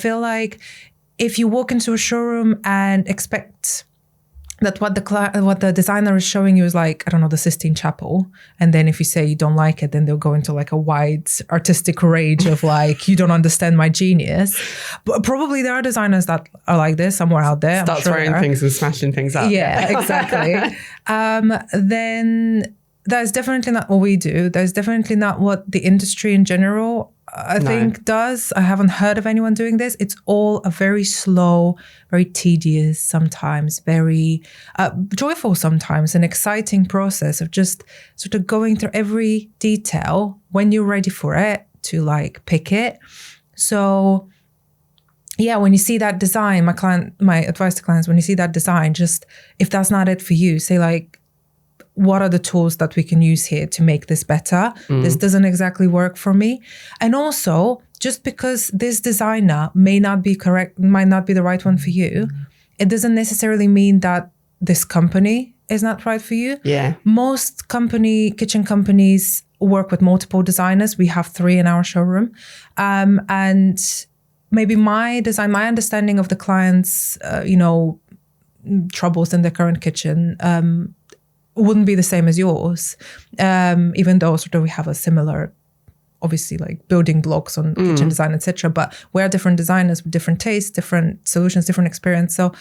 feel like if you walk into a showroom and expect that what the designer is showing you is like, I don't know, the Sistine Chapel, and then if you say you don't like it, then they'll go into like a wide artistic rage of like, you don't understand my genius. But probably there are designers that are like this somewhere out there. Start throwing things and smashing things up. Yeah, exactly. Then that's definitely not what we do. That's definitely not what the industry in general, I think, does. I haven't heard of anyone doing this. It's all a very slow, very tedious, sometimes very joyful, sometimes an exciting process of just sort of going through every detail when you're ready for it to like pick it. So yeah, when you see that design, my advice to clients, when you see that design, just if that's not it for you, say like, what are the tools that we can use here to make this better? This doesn't exactly work for me. And also, just because this designer might not be the right one for you, it doesn't necessarily mean that this company is not right for you. Yeah. Most kitchen companies work with multiple designers. We have 3 in our showroom. And maybe my understanding of the client's, troubles in their current kitchen, wouldn't be the same as yours, even though sort of we have a similar, obviously, like building blocks on kitchen design, etc. But we're different designers with different tastes, different solutions, different experience. So,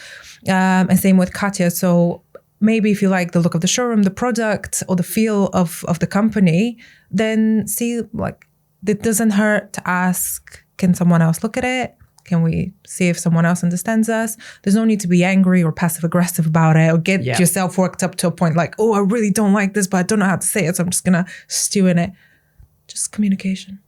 and same with Katya. So maybe if you like the look of the showroom, the product, or the feel of the company, then see, like, it doesn't hurt to ask, can someone else look at it? Can we see if someone else understands us? There's no need to be angry or passive aggressive about it, or get yourself worked up to a point like, oh, I really don't like this, but I don't know how to say it, so I'm just going to stew in it. Just communication.